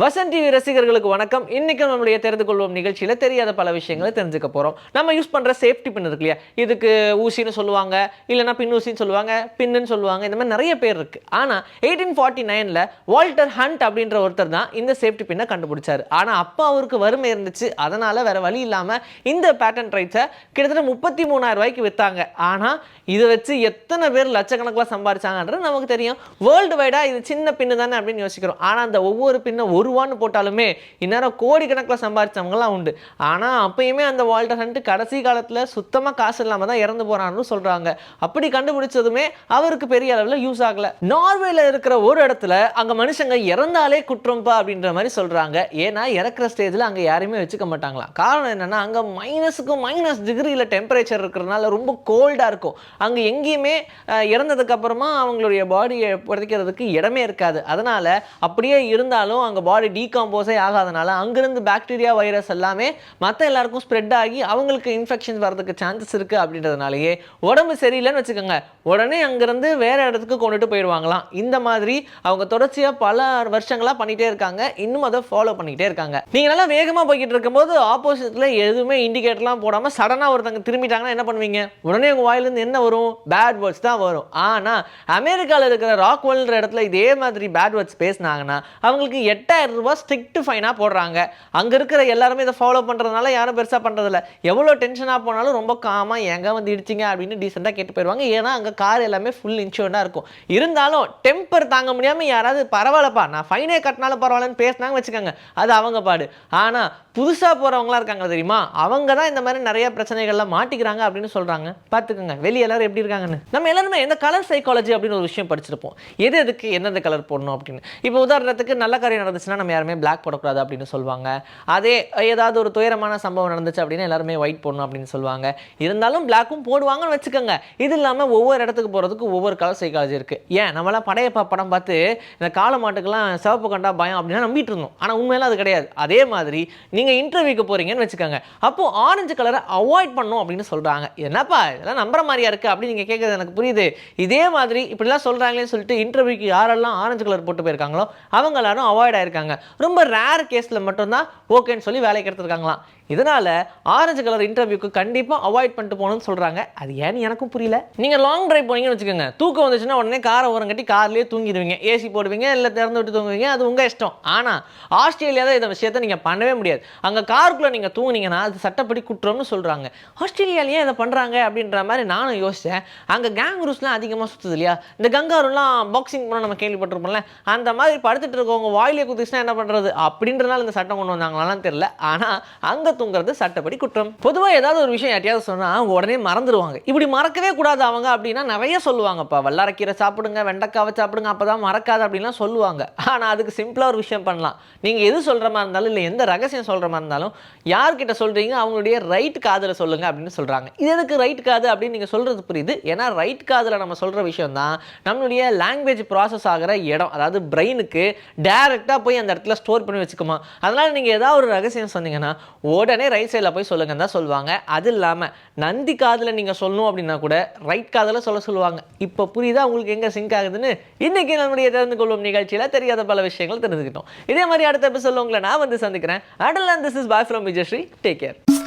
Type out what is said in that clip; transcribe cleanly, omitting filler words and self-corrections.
Vasanth TV ரசிகர்களுக்கு வணக்கம். இன்னைக்கு நம்மளுடைய தெரிந்து கொள்வோம் நிகழ்ச்சியில தெரியாத பல விஷயங்களை தெரிஞ்சுக்க போறோம். நம்ம யூஸ் பண்ற சேஃப்டி பின் இருக்கு இல்லையா, இதுக்கு ஊசின்னு சொல்லுவாங்க, இல்லைன்னா பின் ஊசின்னு சொல்லுவாங்க, பின்னு சொல்லுவாங்க. இந்த மாதிரி நிறைய பேர் இருக்கு. ஆனா 1849ல வால்டர் ஹண்ட் அப்படின்ற ஒருத்தர் தான் இந்த சேஃப்டி பின்னை கண்டுபிடிச்சாரு. ஆனா அப்ப அவருக்கு வறுமை இருந்துச்சு, அதனால வேற வழி இல்லாம இந்த பேட்டன் ரைட்ஸை கிட்டத்தட்ட 33,000 ரூபாய்க்கு வித்தாங்க. ஆனா இதை வச்சு எத்தனை பேர் லட்சக்கணக்கில் சம்பாதிச்சாங்கன்றது நமக்கு தெரியும். வேர்ல்டு வைடா இது சின்ன பின்னு தானே அப்படின்னு யோசிக்கிறோம். ஆனா அந்த ஒவ்வொரு பின்னும் ₹1 போட்டாலுமே இந்நேரம் கோடிக்கணக்கில் சம்பாதிச்சவங்கலாம் உண்டு. ஆனால் அப்பயுமே அந்த வால்டர் ஹண்ட் கடைசி காலத்தில் சுத்தமாக காசு இல்லாமல் தான் இறந்து போறான்னு சொல்றாங்க. அப்படி கண்டுபிடிச்சதுமே அவருக்கு பெரிய அளவில் யூஸ் ஆகல. நார்வேல இருக்கிற ஒரு இடத்துல அங்கே மனுஷங்க இறந்தாலே குற்றம்பா அப்படின்ற மாதிரி சொல்றாங்க. ஏன்னா இறக்குற ஸ்டேஜில் அங்கே யாரையுமே வச்சுக்க மாட்டாங்களாம். காரணம் என்னன்னா அங்கே மைனஸ் டிகிரியில் டெம்பரேச்சர் இருக்கிறதுனால ரொம்ப கோல்டாக இருக்கும். அங்கே எங்கேயுமே இறந்ததுக்கு அப்புறமா அவங்களுடைய பாடியை புதைக்கிறதுக்கு இடமே இருக்காது. அதனால அப்படியே இருந்தாலும் அங்கே பாடி டீகாம்போஸே ஆகாதனால அங்கிருந்து பாக்டீரியா வைரஸ் எல்லாமே மற்ற எல்லாருக்கும் ஸ்ப்ரெட் ஆகி அவங்களுக்கு இன்ஃபெக்ஷன் வரதுக்கு சான்சஸ் இருக்கு. அப்படின்றதுனாலேயே உடம்பு சரியில்லைன்னு வச்சுக்கோங்க, உடனே அங்கிருந்து வேற இடத்துக்கு கொண்டுட்டு போயிடுவாங்களாம். இந்த மாதிரி அவங்க தொடர்ச்சியா பல வருஷங்களா பண்ணிட்டே இருக்காங்க. இன்னும் அதை ஃபாலோ பண்ணிட்டே இருக்காங்க. நீங்க நல்லா வேகமா போய்கிட்டு இருக்கும்போது ஆப்போசிட்ல எதுவுமே இண்டிகேட்டர்லாம் போடாம சடனா ஒருத்தங்க திரும்பிட்டாங்கன்னா என்ன பண்ணுவீங்க? உடனே உங்க வாயிலிருந்து என்ன வரும்? பேட் வேர்ட்ஸ் தான் வரும். ஆனா அமெரிக்காவில் இருக்கிற ராக்வெல்ன்ற இடத்துல இதே மாதிரி பேட் வேர்ட்ஸ் பேசினாங்கன்னா அவங்களுக்கு ₹8,000 ஸ்ட்ரிக்ட் ஃபைனாக போடுறாங்க. அங்கே இருக்கிற எல்லாருமே இதை ஃபாலோ பண்ணுறதுனால யாரும் பெருசாக பண்ணுறதில்ல. எவ்வளோ டென்ஷனாக போனாலும் ரொம்ப காமாக எங்கே வந்து இடிச்சிங்க அப்படின்னு டீசெண்டாக கேட்டு போயிடுவாங்க. ஏன்னா அங்கே கார் எல்லாமே ஃபுல் இன்சூர்டாக இருக்கும். இருந்தாலும் டெம்பர் தாங்க முடியாமல் யாராவது பரவாயில்லப்பா நான் ஃபைனே கட்டினாலும் பரவாயில்லன்னு பேசினாங்க வச்சுக்கோங்க, அது அவங்க பாடு. ஆனால் புதுசாக போகிறவங்களாம் இருக்காங்க தெரியுமா, அவங்க தான் இந்த மாதிரி நிறைய பிரச்சனைகள்லாம் மாட்டிக்கிறாங்க அப்படின்னு சொல்கிறாங்க. பார்த்துக்கோங்க வெளியே எல்லாரும் எப்படி இருக்காங்கன்னு. நம்ம எல்லாருமே இந்த கலர் சைக்காலஜி அப்படின்னு ஒரு விஷயம் படிச்சிருப்போம். எதுக்கு எந்தெந்த கலர் போடணும் அப்படின்னு. இப்போ உதாரணத்துக்கு நல்ல காரியம் நடந்துச்சுன்னா நம்ம யாருமே பிளாக் போடக்கூடாது அப்படின்னு சொல்லுவாங்க. அதே ஏதாவது ஒரு துயரமான சம்பவம் நடந்துச்சு அப்படின்னா எல்லாருமே ஒயிட் போடணும் அப்படின்னு சொல்லுவாங்க. இருந்தாலும் பிளாக்கும் போடுவாங்கன்னு வச்சுக்கோங்க. இது இல்லாமல் ஒவ்வொரு இடத்துக்கு போகிறதுக்கு ஒவ்வொரு கலர் சைக்காலஜி இருக்குது. ஏன் நம்மளாம் படையப்பா படம் பார்த்து இந்த கால மாட்டுக்கெல்லாம் சிவப்பு கண்டா பயம் அப்படின்னா நம்பிட்டு இருந்தோம். ஆனால் உண்மையெல்லாம் அது கிடையாது. அதே மாதிரி நீங்கள் இன்டர்வியூக்கு போகிறீங்கன்னு வச்சுக்கோங்க, அப்போது ஆரஞ்சு கலரை அவாய்ட் பண்ணணும் அப்படின்னு சொல்கிறாங்க. என்னப்பா இதெல்லாம் நம்புற மாதிரியா இருக்குது அப்படின்னு நீங்கள் கேட்குறது எனக்கு புரியுது. இதே மாதிரி இப்படிலாம் சொல்கிறாங்களேன்னு சொல்லிட்டு இன்டர்வியூக்கு யாரெல்லாம் ஆரஞ்சு கலர் போட்டு போயிருக்காங்களோ அவங்க எல்லாரும் அவாய்ட் ஆயிருக்காங்க. ரொம்ப ரேர் கேஸில் மட்டும்தான் ஓகேன்னு சொல்லி வேலைக்கு எடுத்துருக்காங்களாம். இதனால் ஆரஞ்சு கலர் இன்டர்வியூக்கு கண்டிப்பாக அவாய்ட் பண்ணிட்டு போகணும்னு சொல்கிறாங்க. அது ஏன்னு எனக்கும் புரியல. நீங்கள் லாங் ட்ரைவ் போனீங்கன்னு வச்சுக்கோங்க, தூக்கம் வந்துச்சுன்னா உடனே காரை ஓரம் கட்டி கார்லேயே தூங்கிடுவீங்க. ஏசி போடுவீங்க, இல்லை திறந்து விட்டு தூங்குவீங்க, அது உங்கள் இஷ்டம். ஆனால் ஆஸ்திரேலியாவில் இந்த விஷயத்தை நீங்கள் பண்ணவே முடியாது. அங்கே காருக்குள்ளே நீங்கள் தூங்குனீங்கன்னா அது சட்டப்படி குற்றம்னு சொல்கிறாங்க. ஆஸ்திரேலியாலேயே இதை பண்ணுறாங்க அப்படின்ற மாதிரி நானும் யோசித்தேன். அங்கே கேங்குரூஸ்லாம் அதிகமாக சுற்றுது இல்லையா, இந்த கங்காருலாம் பாக்ஸிங் பண்ண நம்ம கேள்விப்பட்டிருப்போம்ல, அந்த மாதிரி படுத்துட்டு இருக்கவங்க வாயிலே குதிச்சுன்னா என்ன பண்ணுறது அப்படின்றனால இந்த சட்டம் கொண்டு வந்தாங்களான்னு தெரியல. ஆனால் அங்கே தூங்குறது சட்டப்படி குற்றம். பொதுவாக ஏதாவது ஒரு விஷயம் யாரையாவது சொன்னால் அவங்க உடனே மறந்துடுவாங்க. இப்படி மறக்கவே கூடாது அவங்க அப்படின்னா நிறைய சொல்லுவாங்கப்பா, வல்லாரக்கீரை சாப்பிடுங்க, வெண்டைக்காவை சாப்பிடுங்க, அப்பதான் மறக்காது அப்படின்லாம் சொல்லுவாங்க. ஆனால் அதுக்கு சிம்பிளாக ஒரு விஷயம் பண்ணலாம். நீங்கள் எது சொல்கிற மாதிரி இருந்தாலும் இல்லை எந்த ரகசியம் சொல்கிற மாதிரி இருந்தாலும் யார்கிட்ட சொல்கிறீங்க அவங்களுடைய ரைட் காதில் சொல்லுங்க அப்படின்னு சொல்கிறாங்க. இது எதுக்கு ரைட் காது அப்படின்னு நீங்கள் சொல்கிறது புரியுது. ஏன்னா ரைட் காதில் நம்ம சொல்கிற விஷயம் தான் நம்மளுடைய லாங்குவேஜ் ப்ராசஸ் ஆகிற இடம். அதாவது பிரெயினுக்கு டைரெக்டாக போய் அந்த இடத்துல ஸ்டோர் பண்ணி வச்சுக்குமா. அதனால் நீங்கள் ஏதாவது ஒரு ரகசியம் சொன்னீங்கன்னா உடனே ரைட் சைடில் போய் சொல்லுங்கன்னு தான் சொல்லுவாங்க. அது இல்லாமல் நந்தி காதில் நீங்கள் சொல்லணும் அப்படின்னா கூட ரைட் காதில் சொல்லுவாங்க. இப்போ புரியுதா உங்களுக்கு எங்கே சிங்க் ஆகுதுன்னு? இன்னைக்கு நம்முடைய தெரிந்து கொள்ளும் நிகழ்ச்சியில் தெரியாத பல விஷயங்கள் தெரிஞ்சுக்கிட்டோம். இதே மாதிரி அடுத்த எபிசோட்ல உங்களை நான் வந்து சந்திக்கிறேன். Atal and this is bye from Vijayasri. Take care.